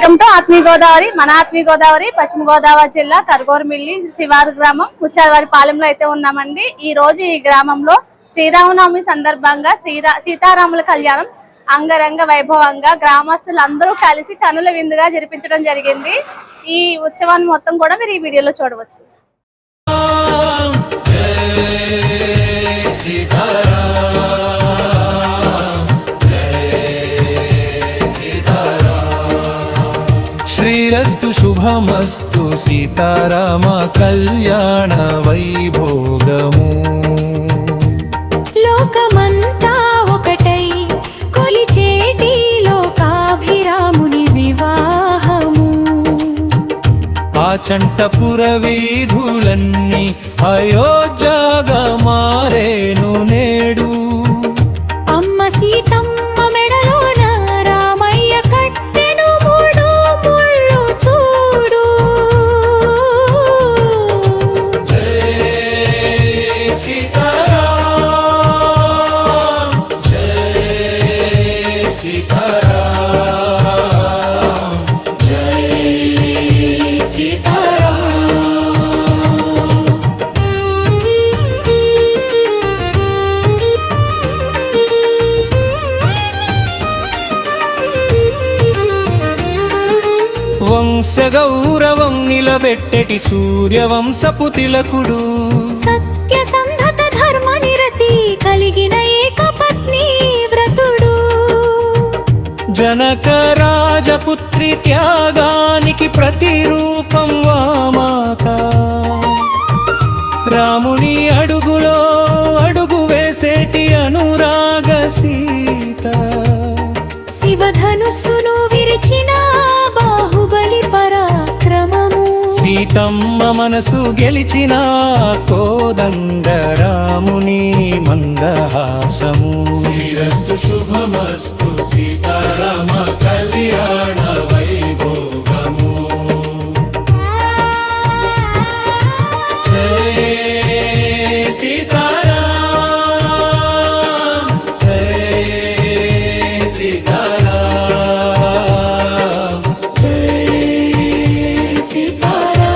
Welcome to ఆత్మీయ గోదావరి. మన ఆత్మీయ గోదావరి పశ్చిమ గోదావరి జిల్లా కర్గోర్మిల్లి శివారు గ్రామం ముచ్చాలవారి పాలెంలో అయితే ఉన్నామండి. ఈ రోజు ఈ గ్రామంలో శ్రీరామనవమి సందర్భంగా సీతారాముల కళ్యాణం అంగరంగ వైభవంగా గ్రామస్తులందరూ కలిసి కనుల విందుగా జరిపించడం జరిగింది. ఈ ఉత్సవాన్ని మొత్తం కూడా మీరు ఈ వీడియోలో చూడవచ్చు. శ్రీరస్తు శుభమస్తు సీతారామ కళ్యాణ వైభోగము. లోకమంతా ఒకటై కొలిచేటి లోకాభిరాముని వివాహము. ఆచంటపుర వీధులన్నీ అయోధ్యగా మారేను నేడు. అమ్మ సీతమ్మ మెడలోన రామయ్య కట్టెను మూడు ముళ్ళు చూడు. జై సీతారాం జై సీతారాం జై సీతారాం. వంశగౌరవం నిలబెట్టెటి సూర్యవంశపు తిలకుడు. సత్యసంధత ధర్మ నిరతి కలిగిన ఏకపత్ని వ్రతుడు. జనక రాజపుత్రి త్యాగానికి ప్రతిరూపం వామాత. రాముని అడుగులో అడుగు వేసేటి అనురాగ సీత. శివధనుస్సును విరిచిన బాహుబలి పరాక్రమము. సీతమ్మ మనసు గెలిచిన కోదండ రాముని మందహాసము. శ్రీరస్తు శుభమస్తు సీతారామ కళ్యాణ వైభోగము. జై సీతారాం జై సీతారాం జై సీతారాం.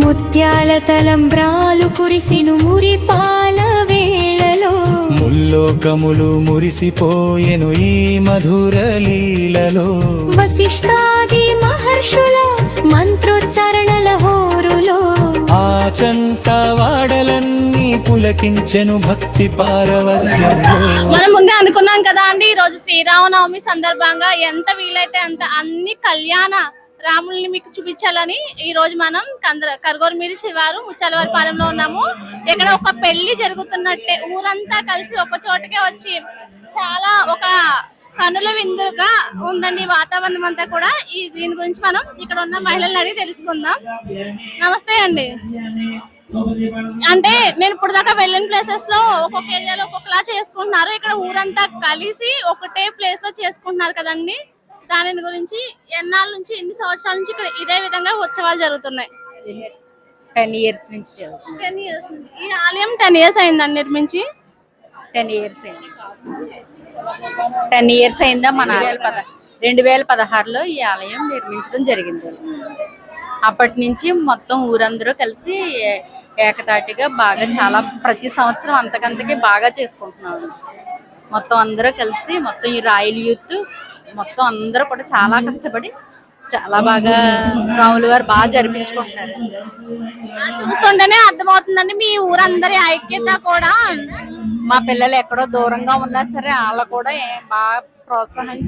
ముత్యాల తలంబ్రాలు కురిసిను మురిపాల వేళలో. ముల్లోకములు మురిసిపోయెను ఈ మధుర లీలలో. వశిష్ఠాది మహర్షుల మంత్రోచ్చరణల హోరులో. ఆచంట వాడలన్నీ పులకించెను భక్తి పారవస్యంలో. మనం ముందే అనుకున్నాం కదా అండి, ఈ రోజు శ్రీరామనవమి సందర్భంగా ఎంత వీలైతే అంత అన్ని కళ్యాణ రాముల్ని మీకు చూపించాలని ఈ రోజు మనం కర్గోర్మిల్లి శివారు ముచ్చాలవారి పాలెంలో ఉన్నాము. ఇక్కడ ఒక పెళ్లి జరుగుతున్నట్టే ఊరంతా కలిసి ఒక చోటకే వచ్చి చాలా ఒక కనుల విందుగా ఉందండి వాతావరణం అంతా కూడా. దీని గురించి మనం ఇక్కడ ఉన్న మహిళలను అడిగి తెలుసుకుందాం. నమస్తే అండి. అంటే నేను ఇప్పుడు దాకా వెళ్ళిన ప్లేసెస్ లో ఒక్కొక్క ఏరియాలో ఒక్కొక్కలా చేసుకుంటున్నారు, ఇక్కడ ఊరంతా కలిసి ఒకటే ప్లేస్ లో చేసుకుంటున్నారు కదండి. దాని గురించి ఎన్నాళ్ళ నుంచి ఎన్ని సంవత్సరాల నుంచి ఇక్కడ ఇదే విధంగా ఉత్సవాలు జరుగుతున్నాయి? 10 years నుంచి జరుగుతుంది. 10 years నుంచి. ఈ ఆలయం 10 years అయిందండి నిర్మించి? 10 years అయింది. 10 years అయిందా. మన 2016లో ఈ ఆలయం నిర్మించడం జరిగింది. అప్పటి నుంచి మొత్తం ఊరందరూ కలిసి ఏకతాటిగా బాగా చాలా ప్రతి సంవత్సరం అంతకంతకి బాగా చేసుకుంటున్నాము. మొత్తం అందరూ కలిసి మొత్తం ఈ రాయల్ యూత్ మొత్తం అందరూ కూడా చాలా కష్టపడి చాలా బాగా రాముల వారు బాగా జరిపించుకుంటున్నారు. చూస్తుంటేనే అర్థమవుతుందండి మీ ఊరందరి ఐక్యత కూడా. మా పిల్లలు ఎక్కడో దూరంగా ఉన్నా సరే వాళ్ళు కూడా బాగా ప్రోత్సాహం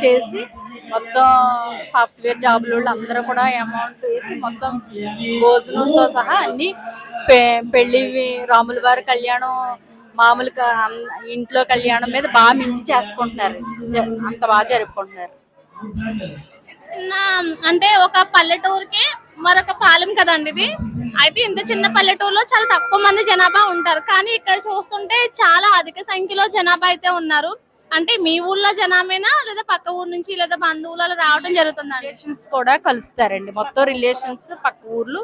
చేసి మొత్తం సాఫ్ట్వేర్ జాబులు అందరూ కూడా అమౌంట్ వేసి మొత్తం భోజనంతో సహా అన్ని పెళ్లి రాముల వారి కళ్యాణం మామూలుగా ఇంట్లో కళ్యాణం మీద బాగా మించి చేసుకుంటున్నారు. అంత బాగా జరుపుకుంటున్నారు. అంటే ఒక పల్లెటూరుకి మరొక పాలెం కదండి ఇది. అయితే ఇంత చిన్న పల్లెటూరులో చాలా తక్కువ మంది జనాభా ఉంటారు, కానీ ఇక్కడ చూస్తుంటే చాలా అధిక సంఖ్యలో జనాభా అయితే ఉన్నారు. అంటే మీ ఊర్లో జనామేనా లేదా పక్క ఊరు నుంచి లేదా బంధువులు అలా రావడం జరుగుతుందండి? రిలేషన్స్ కూడా కలుస్తారండి. మొత్తం రిలేషన్స్ పక్క ఊర్లు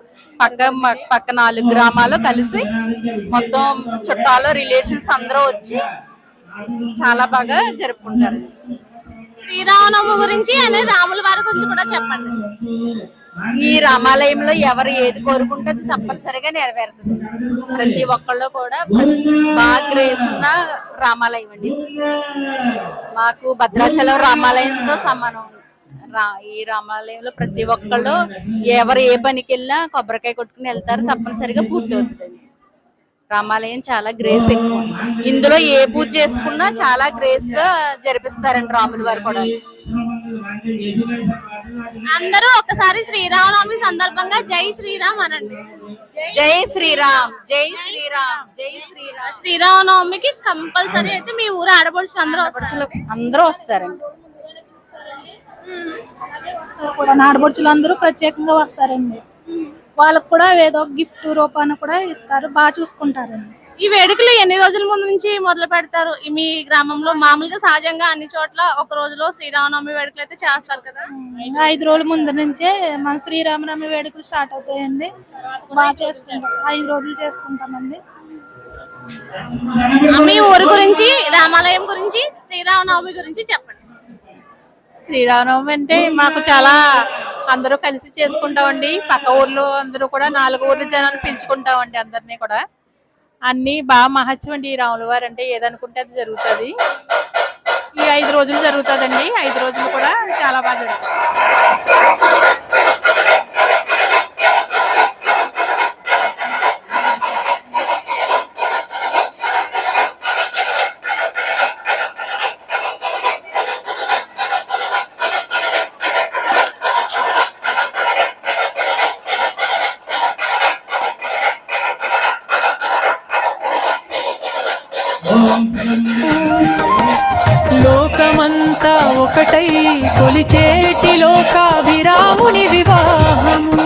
పక్క 4 గ్రామాలు కలిసి మొత్తం చుట్టాలు రిలేషన్స్ అందరూ వచ్చి చాలా బాగా జరుపుకుంటారు. శ్రీరామనవమి గురించి అనే రాముల వారి గురించి కూడా చెప్పండి. ఈ రామాలయంలో ఎవరు ఏది కోరుకుంటే అది తప్పనిసరిగా నెరవేరుతుంది. ప్రతి ఒక్కళ్ళు కూడా బాగా గ్రేస్ ఉన్న రామాలయం అండి. మాకు భద్రాచలం రామాలయంతో సమానం. ఈ రామాలయంలో ప్రతి ఒక్కళ్ళు ఎవరు ఏ పనికి వెళ్ళినా కొబ్బరికాయ కొట్టుకుని వెళ్తారు, తప్పనిసరిగా పూర్తి అవుతుందండి. రామాలయం చాలా గ్రేస్ ఎక్కువ. ఇందులో ఏ పూజ చేసుకున్నా చాలా గ్రేస్ గా జరిపిస్తారండి రాముల వారు కూడా. అందరూ ఒకసారి శ్రీరామనవమి సందర్భంగా జై శ్రీరామ్ అనండి. జై శ్రీరామ్, జై శ్రీరామ్, జై శ్రీరామ్. శ్రీరామనవమికి కంపల్సరీ అయితే మీ ఊరు ఆడపడుచులు అందరూ వస్తారండి. కూడా ఆడపడుచులు అందరూ ప్రత్యేకంగా వస్తారండి. వాళ్ళకు కూడా ఏదో గిఫ్ట్ రూపాన కూడా ఇస్తారు, బాగా చూసుకుంటారండి. ఈ వేడుకలు ఎన్ని రోజుల ముందు నుంచి మొదలు పెడతారు? మీ గ్రామంలో మామూలుగా సహజంగా అన్ని చోట్ల ఒక రోజులో శ్రీరామనవమి వేడుకలు అయితే చేస్తారు కదా? 5 రోజుల ముందు నుంచే మన శ్రీరామనవమి వేడుకలు స్టార్ట్ అవుతాయండి. బాగా చేసుకుంటాం, 5 రోజులు చేసుకుంటామండి. మీ ఊరు గురించి, రామాలయం గురించి, శ్రీరామనవమి గురించి చెప్పండి. శ్రీరామనవమి అంటే మాకు చాలా అందరూ కలిసి చేసుకుంటామండి. పక్క ఊర్లో అందరూ కూడా 4 ఊర్ల జనాన్ని పిలుచుకుంటామండి. అందరినీ కూడా అన్ని బాగా మహత్యం అండి. ఈ రాముల వారు అంటే ఏదనుకుంటే అది జరుగుతుంది. ఈ 5 రోజులు జరుగుతుందండి. 5 రోజులు కూడా చాలా బాగా జరుగుతుంది. లోకమంతా ఒకటై కొలిచేటి లోకాభిరాముని వివాహము.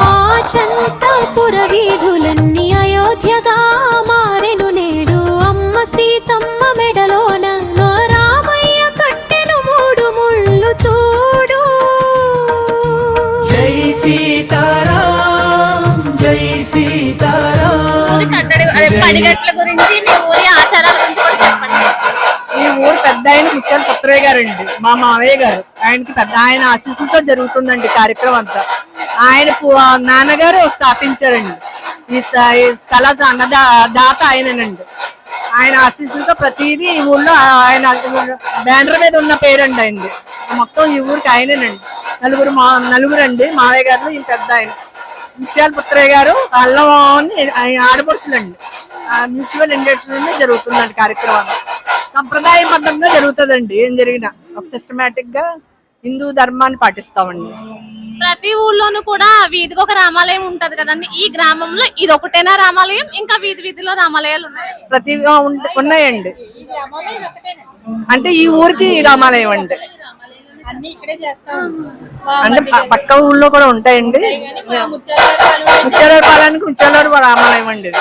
ఆచంతపుర వీధులన్నీ అయోధ్యగా మారెను నేడు. అమ్మ సీతమ్మ మెడలోన రామయ్య కట్టెను 3 ముళ్ళు చూడు. జై సీతారాం, జై సీతారాం. పడిగట్ల గురించి, మీ ఊరి ఆచారాల గురించి కూడా చెప్పండి. ఈ ఊరు పెద్ద ఆయన ముత్యాల పుత్రయ్య గారు అండి, మా మావయ్య గారు. ఆయన ఆశీస్సులతో జరుగుతుందండి కార్యక్రమం అంతా. ఆయన నాన్నగారు స్థాపించారండి ఈ స్థల దాత ఆయననండి. ఆయన ఆశీస్సులతో ప్రతిదీ ఈ ఊళ్ళో ఆయన బ్యానర్ మీద ఉన్న పేరండి ఆయనది. మొత్తం ఈ ఊరికి ఆయనేనండి. నలుగురు అండి మావయ్య గారు. ఈ పెద్ద ఆయన ముత్యాల పుత్రయ్య గారు, అల్లం ఆడపడుచులండి. మ్యూచువల్ ఇండస్ట్రీ జరుగుతుందండి కార్యక్రమం. సంప్రదాయబద్ధంగా జరుగుతుందండి. ఏం జరిగినా ఒక సిస్టమేటిక్ గా హిందూ ధర్మాన్ని పాటిస్తామండి. ప్రతి ఊళ్ళోనూ కూడా వీధికి ఒక రామాలయం ఉంటది కదండి. ఈ గ్రామంలో ఇది ఒకటేనా రామాలయం, ఇంకా వీధి వీధిలో రామాలయాలు ఉన్నాయి? ప్రతి ఉన్నాయండి. అంటే ఈ ఊరికి రామాలయం అండి. అంటే పక్క ఊళ్ళో కూడా ఉంటాయండి. ముత్యాలపాలెనికి ముత్యాలవారి రామాలయం అండి.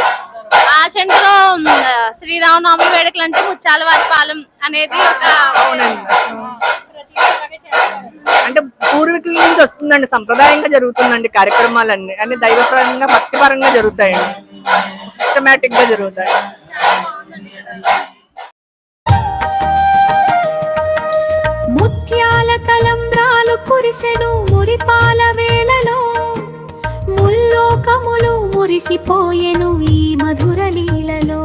ఆచంటలో శ్రీరామనవమి వేడుకలు అంటే ముత్యాలవారి పాలెం అనేది అంటే పూర్వీకుల నుంచి వస్తుందండి. సంప్రదాయంగా జరుగుతుందండి కార్యక్రమాలన్నీ. అన్ని దైవపరంగా భక్తిపరంగా జరుగుతాయండి. సిస్టమేటిక్ గా జరుగుతాయి. ముత్యాల తలంబ్రాలు కురిసెను మురిపాల వేళలో. ముల్లోకములు మురిసిపోయెను ఈ మధుర లీలలో.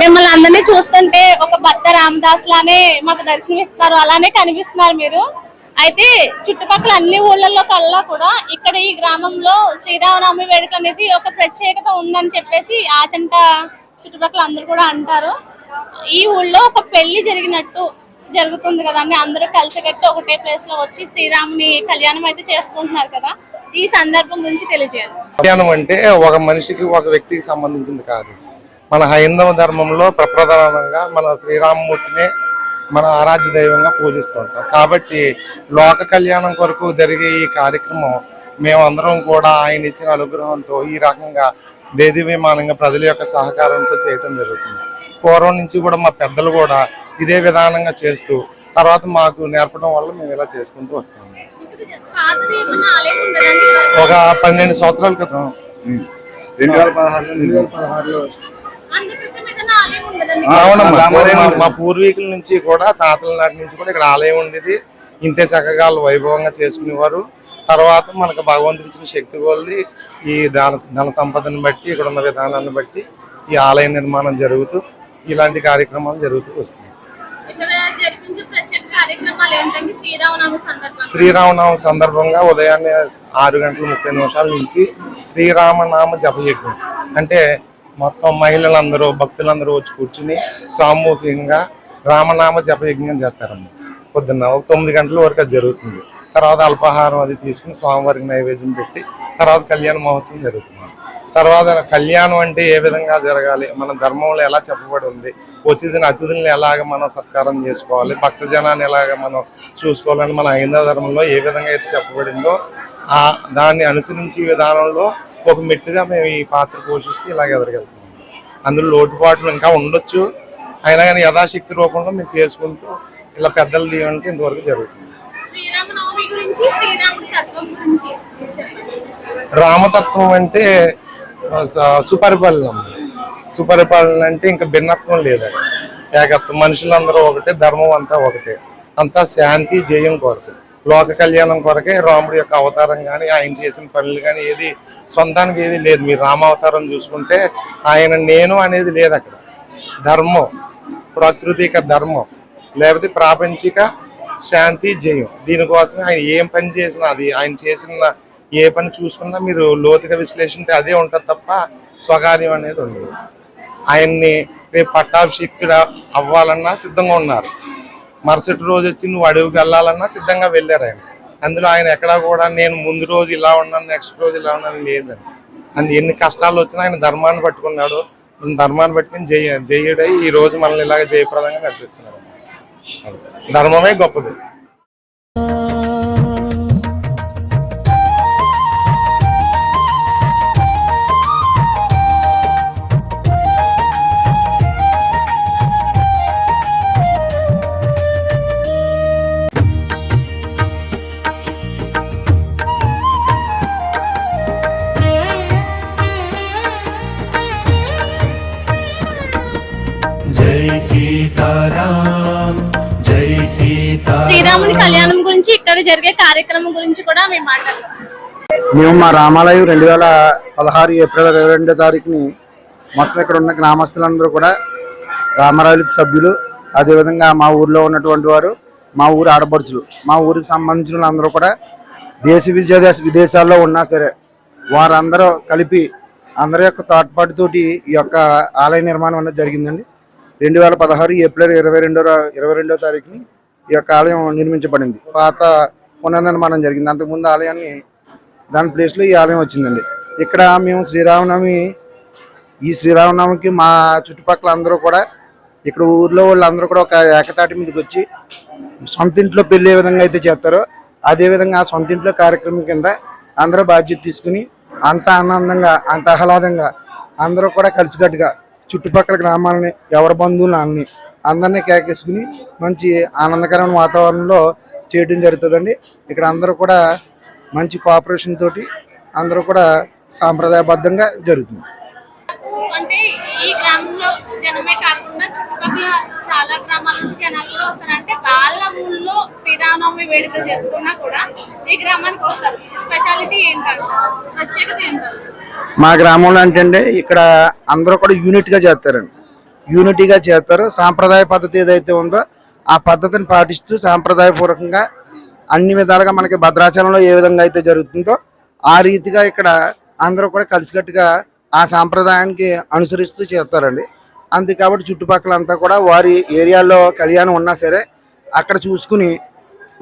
మిమ్మల్ని అందరినీ చూస్తుంటే ఒక భక్త రామదాస్ లానే మాకు దర్శనం ఇస్తారు, అలానే కనిపిస్తున్నారు మీరు. అయితే చుట్టుపక్కల అన్ని ఊళ్ళల్లో కల్లా కూడా ఇక్కడ ఈ గ్రామంలో శ్రీరామనవమి వేడుక అనేది ఒక ప్రత్యేకత ఉందని చెప్పేసి ఆచంట చుట్టుపక్కల అందరూ కూడా అంటారు. ఈ ఊళ్ళో ఒక పెళ్లి జరుగుతుంది కదండి. అందరూ కలిసికట్టి ఒకటే ప్లేస్ లో వచ్చి శ్రీరాముని కళ్యాణం అయితే చేసుకుంటున్నారు కదా. ఈ సందర్భం గురించి తెలియజేయండి. కళ్యాణం అంటే ఒక మనిషికి ఒక వ్యక్తికి సంబంధించింది కాదు. మన హైందవ ధర్మంలో ప్రప్రధానంగా మన శ్రీరామమూర్తిని మన ఆరాధ్య దైవంగా పూజిస్తుంటాం. కాబట్టి లోక కళ్యాణం కొరకు జరిగే ఈ కార్యక్రమం మేమందరం కూడా ఆయన ఇచ్చిన అనుగ్రహంతో ఈ రకంగా దేదీవిమానంగా ప్రజల యొక్క సహకారంతో చేయటం జరుగుతుంది. పూర్వం నుంచి కూడా మా పెద్దలు కూడా ఇదే విధానంగా చేస్తూ తర్వాత మాకు నేర్పడం వల్ల మేము ఇలా చేసుకుంటూ వస్తాము. పాతది ఏమన్నా ఆలయం ఉండదండి? ఒక 12 సంవత్సరాల క్రితం 2016లో అంత క్రితం ఏదైనా ఆలయం ఉండదండి? అవునమ్మా, మా పూర్వీకుల నుంచి కూడా తాతల నాటి నుంచి కూడా ఇక్కడ ఆలయం ఉండేది. ఇంతే చక్కగా వాళ్ళు వైభవంగా చేసుకునేవారు. తర్వాత మనకు భగవంతుడు ఇచ్చిన శక్తి కొలది ఈ ధన సంపదను బట్టి ఇక్కడ ఉన్న విధానాన్ని బట్టి ఈ ఆలయ నిర్మాణం జరుగుతూ ఇలాంటి కార్యక్రమాలు జరుగుతూ వస్తున్నాయి. ఇక్కడ జరిపించే ప్రత్యేక కార్యక్రమాలు ఏంటండి? శ్రీరామనవమి సందర్భంగా ఉదయాన్నే 6:30 నుంచి శ్రీరామనామ జపయజ్ఞం అంటే మొత్తం మహిళలందరూ భక్తులందరూ వచ్చి కూర్చుని సామూహికంగా రామనామ జపయజ్ఞం చేస్తారమ్మా. పొద్దున్న 9 గంటల వరకు అది జరుగుతుంది. తర్వాత అల్పాహారం అది తీసుకుని స్వామివారికి నైవేద్యం పెట్టి తర్వాత కళ్యాణ మహోత్సవం జరుగుతుంది. తర్వాత కళ్యాణం అంటే ఏ విధంగా జరగాలి, మన ధర్మంలో ఎలా చెప్పబడి ఉంది, వచ్చిన అతిథులను ఎలాగ మనం సత్కారం చేసుకోవాలి, భక్తజనాన్ని ఎలాగ మనం చూసుకోవాలని మన హైందవ ధర్మంలో ఏ విధంగా అయితే చెప్పబడిందో దాన్ని అనుసరించి విధానంలో ఒక మెట్టుగా మేము ఈ పాత్ర పోషిస్తూ ఇలాగ ఎదగలుగుతాం. అందులో లోటుపాట్లు ఇంకా ఉండొచ్చు, అయినా కానీ యథాశక్తి రూపంలో మేము చేసుకుంటూ ఇలా పెద్దల దీవెనకి ఇంతవరకు జరుగుతుంది. శ్రీరామనవమి గురించి, శ్రీరాముడి తత్వం గురించి రామతత్వం అంటే సుపరిపాలన అంటే ఇంకా భిన్నత్వం లేదండి. ఏకత్వం, మనుషులందరూ ఒకటే, ధర్మం అంతా ఒకటే, అంతా శాంతి జయం కొరకు, లోక కళ్యాణం కొరకే రాముడి యొక్క అవతారం కానీ ఆయన చేసిన పనులు కానీ ఏది సొంతానికి ఏది లేదు. మీరు రామావతారం చూసుకుంటే ఆయన నేను అనేది లేదు అక్కడ. ధర్మం, ప్రాకృతిక ధర్మం, లేకపోతే ప్రాపంచిక శాంతి జయం. దీనికోసమే ఆయన ఏం పని చేసినా అది ఆయన చేసిన ఏ పని చూసుకున్నా మీరు లోతుగా విశ్లేషించి అదే ఉంటుంది తప్ప స్వకార్యం అనేది ఉండదు. ఆయన్ని రేపు పట్టాభిషిక్తుడు అవ్వాలన్నా సిద్ధంగా ఉన్నారు. మరుసటి రోజు వచ్చి నువ్వు అడవికి వెళ్ళాలన్నా సిద్ధంగా వెళ్ళారు ఆయన. అందులో ఆయన ఎక్కడా కూడా నేను ముందు రోజు ఇలా ఉన్నాను నెక్స్ట్ రోజు ఇలా ఉన్నాను లేదని. అందు ఎన్ని కష్టాలు వచ్చినా ఆయన ధర్మాన్ని పట్టుకున్నాడు. ధర్మాన్ని పట్టుకుని జయుడై ఈ రోజు మనల్ని ఇలాగ జయప్రదంగా నడిపిస్తున్నారు. ధర్మమే గొప్పది. శ్రీరాముని కళ్యాణం గురించి, ఇక్కడ జరిగే కార్యక్రమం గురించి కూడా మేము మాట్లాడతాం. మేము మా రామాలయం 2016 ఏప్రిల్ 22వ తారీఖుని మొత్తం ఇక్కడ ఉన్న గ్రామస్తులందరూ కూడా రామాలయ సభ్యులు, అదేవిధంగా మా ఊర్లో ఉన్నటువంటి వారు, మా ఊరు ఆడపడుచులు, మా ఊరికి సంబంధించిన అందరూ కూడా విదేశాల్లో ఉన్నా సరే వారందరూ కలిపి అందరి యొక్క తోడ్పాటుతోటి ఈ యొక్క ఆలయ నిర్మాణం అనేది జరిగిందండి. 2016 ఏప్రిల్ 22వ తారీఖుని ఈ యొక్క ఆలయం నిర్మించబడింది. పాత పునర్నిర్మాణం జరిగింది. అంతకుముందు ఆలయాన్ని దాని ప్లేస్లో ఈ ఆలయం వచ్చిందండి. ఇక్కడ మేము శ్రీరామనవమికి మా చుట్టుపక్కల అందరూ కూడా ఇక్కడ ఊర్లో వాళ్ళందరూ కూడా ఒక ఏకతాటి మీదకి వచ్చి సొంత ఇంట్లో పెళ్లి ఏ విధంగా అయితే చేస్తారో అదేవిధంగా ఆ సొంత ఇంట్లో కార్యక్రమం కింద అందరూ బాధ్యత తీసుకుని అంత ఆనందంగా అంత ఆహ్లాదంగా అందరూ కూడా కలిసికట్టుగా చుట్టుపక్కల గ్రామాలని ఎవరి బంధువులని అందరినీ కేకేసుకుని మంచి ఆనందకరమైన వాతావరణంలో చేయడం జరుగుతుందండి. ఇక్కడ అందరూ కూడా మంచి కోఆపరేషన్ తోటి అందరూ కూడా సాంప్రదాయబద్ధంగా జరుగుతుంది. అంటే ఈ గ్రామంలో జనమే కాకుండా చుట్టుపక్కల చాలా గ్రామాల నుంచి జనాలు కూడా వస్తారు. అంటే వాళ్ళ ఊళ్ళో శ్రీరామనవమి వేడుకలు జరుగుతున్నా కూడా ఈ గ్రామానికి వస్తారు. స్పెషాలిటీ ఏంటంటారు, ప్రత్యేకత ఏంటంటారు? మా గ్రామంలో అంటే ఇక్కడ అందరూ కూడా యూనిట్గా చేస్తారండి. యూనిటీగా చేస్తారు. సాంప్రదాయ పద్ధతి ఏదైతే ఉందో ఆ పద్ధతిని పాటిస్తూ సాంప్రదాయపూర్వకంగా అన్ని విధాలుగా మనకి భద్రాచలంలో ఏ విధంగా అయితే జరుగుతుందో ఆ రీతిగా ఇక్కడ అందరూ కూడా కలిసికట్టుగా ఆ సాంప్రదాయానికి అనుసరిస్తూ చేస్తారండి. అంతే కాబట్టి చుట్టుపక్కల అంతా కూడా వారి ఏరియాలో కళ్యాణం ఉన్నా సరే అక్కడ చూసుకుని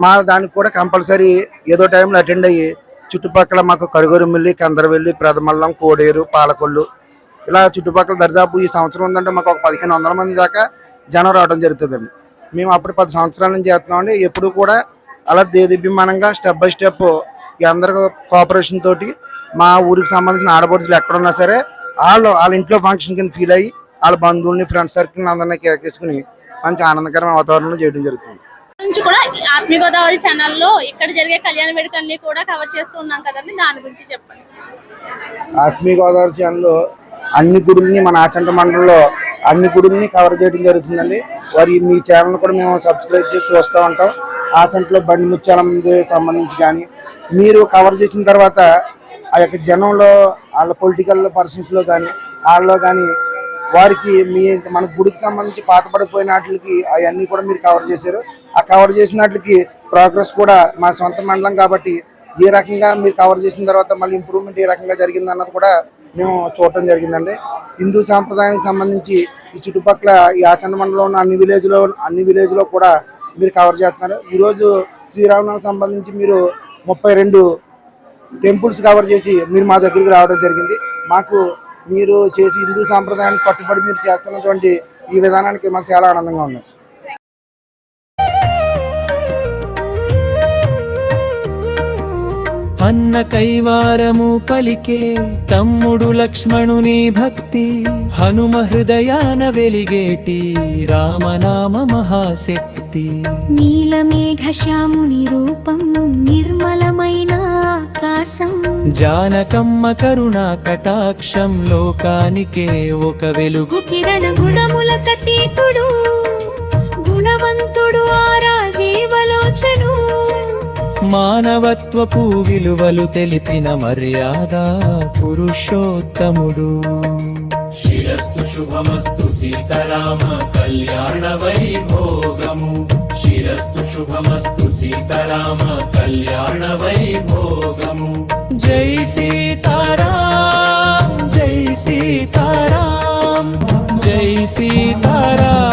మా దానికి కూడా కంపల్సరీ ఏదో టైంలో అటెండ్ అయ్యి చుట్టుపక్కల మాకు కరుగొరుమిల్లి, కందరవెల్లి, ప్రథమల్లం, కోడేరు, పాలకొల్లు ఇలా చుట్టుపక్కల దరిదాపు ఈ సంవత్సరం ఉందంటే మాకు ఒక 1500 మంది దాకా జనం రావడం జరుగుతుందండి. మేము అప్పుడు 10 సంవత్సరాల నుంచి చేస్తున్నామండి. ఎప్పుడు కూడా అలా దేదీప్యమానంగా స్టెప్ బై స్టెప్ ఈ అందరి కోఆపరేషన్ తోటి మా ఊరికి సంబంధించిన ఆడపడుచులు ఎక్కడున్నా సరే వాళ్ళ ఇంట్లో ఫంక్షన్ కింద ఫీల్ అయ్యి వాళ్ళ బంధువుల్ని ఫ్రెండ్ సర్కిల్ని అందరినీ కేకేసుకుని మంచి ఆనందకరమైన వాతావరణంలో చేయడం జరుగుతుంది. నుంచి కూడా ఈ ఆత్మీయ గోదావరి ఛానల్లో ఇక్కడ జరిగే కళ్యాణ వేడుకల్ని కూడా కవర్ చేస్తూ ఉన్నాం కదండి, దాని గురించి చెప్పండి. ఆత్మీయ గోదావరి ఛానల్లో అన్ని గుడుల్ని మన ఆచంట మండలంలో అన్ని గుడుల్ని కవర్ చేయడం జరుగుతుందండి. మీ ఛానల్ కూడా మేము సబ్స్క్రైబ్ చేసి చూస్తూ ఉంటాం. ఆచంటలో బండి ముత్యాలం సంబంధించి కానీ మీరు కవర్ చేసిన తర్వాత ఆ యొక్క జనంలో వాళ్ళ పొలిటికల్ పర్సన్స్లో కానీ వాళ్ళలో కానీ వారికి మన గుడికి సంబంధించి పాతపడిపోయిన వాటికి అవన్నీ కూడా మీరు కవర్ చేశారు. ఆ కవర్ చేసిన వాటికి ప్రోగ్రెస్ కూడా మా సొంత మండలం కాబట్టి ఏ రకంగా మీరు కవర్ చేసిన తర్వాత మళ్ళీ ఇంప్రూవ్మెంట్ ఏ రకంగా జరిగింది అన్నది కూడా మేము చూడటం జరిగిందండి. హిందూ సాంప్రదాయానికి సంబంధించి ఈ చుట్టుపక్కల ఈ ఆచండ మండలంలో ఉన్న అన్ని విలేజ్లో కూడా మీరు కవర్ చేస్తున్నారు. ఈరోజు శ్రీరామనవమికి సంబంధించి మీరు 32 టెంపుల్స్ కవర్ చేసి మీరు మా దగ్గరికి రావడం జరిగింది. మాకు మీరు చేసి హిందూ సాంప్రదాయానికి కట్టుబడి మీరు చేస్తున్నటువంటి ఈ విధానానికి మాకు చాలా ఆనందంగా ఉంది. అన్న కైవారము పలికే తమ్ముడు లక్ష్మణుని భక్తి, హనుమ హృదయాన వెలిగేటి రామనామ మహాశక్తి. నీలమేఘశ్యాముని రూపం నిర్మలమైన ఆకాశం, జానకమ్మ కరుణా కటాక్షం లోకానికే ఒక వెలుగు కిరణ గుణములకతీతుడు గుణవంతుడు ఆరాజీవలోచను, మానవత్వపు విలువలు తెలిపిన మర్యాద పురుషోత్తముడు. శిరస్తు శుభమస్తు సీతారామ కళ్యాణ వైభోగము, శిరస్తు శుభమస్తు సీతారామ కళ్యాణ వైభోగము. జై సీతారాం జై సీతారాం జై సీతారాం.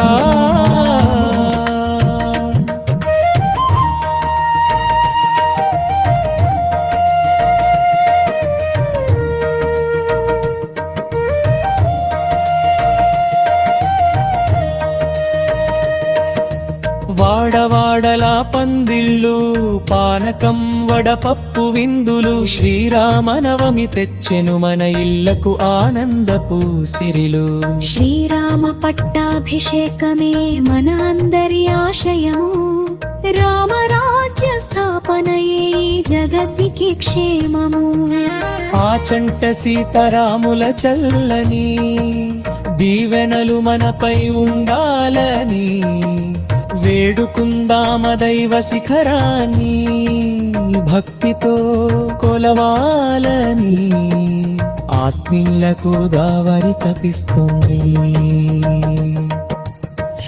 వాడవాడలా పందిళ్ళు పానకం వడపప్పు విందులు, శ్రీరామనవమి తెచ్చెను మన ఇళ్లకు ఆనందపు సిరిలు. శ్రీరామ పట్టాభిషేకమే మన అందరి ఆశయము, రామరాజ్య స్థాపనయే జగత్తికి క్షేమము. ఆచంట సీతారాముల చల్లని దీవెనలు మనపై ఉండాలని, వేడుకుందామ దైవ శిఖరాన్ని భక్తితో కొలవాలని, ఆత్మీయులకు దావరి తపిస్తుంది.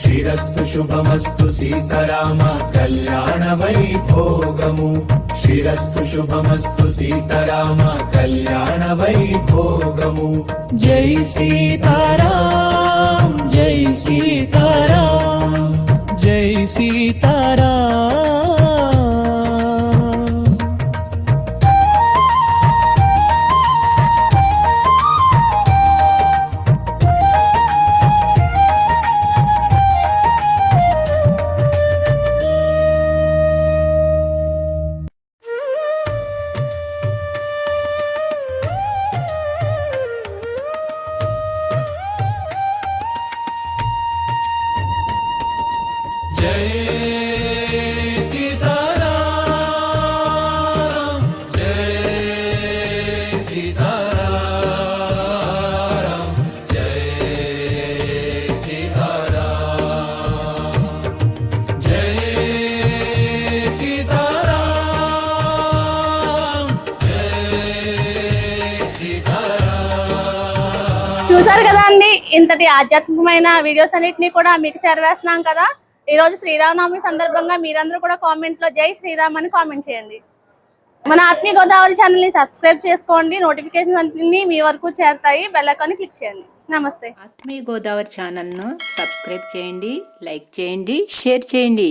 శిరస్తు శుభమస్తు సీతారామ కళ్యాణ వైభోగము, శిరస్తు శుభమస్తు సీతారామ కళ్యాణ వైభోగము. జై సీతారాం జై సీతారాం జై సీతారాం. చూసారు కదా అండి, ఇంతటి ఆధ్యాత్మికమైన వీడియోస్ అన్నిటిని కూడా మీకు చేరవేస్తున్నాం కదా. ఈ రోజు శ్రీరామనవమి సందర్భంగా మీరందరూ కూడా కామెంట్ లో జై శ్రీరామ్ అని కామెంట్ చేయండి. మన ఆత్మీయ గోదావరి ఛానల్ ని సబ్స్క్రైబ్ చేసుకోండి, నోటిఫికేషన్ అన్ని మీ వరకు చేరుతాయి. బెల్ ఐకాన్ క్లిక్ చేయండి. నమస్తే. ఆత్మీయ గోదావరి ఛానల్ను సబ్స్క్రైబ్ చేయండి, లైక్ చేయండి, షేర్ చేయండి.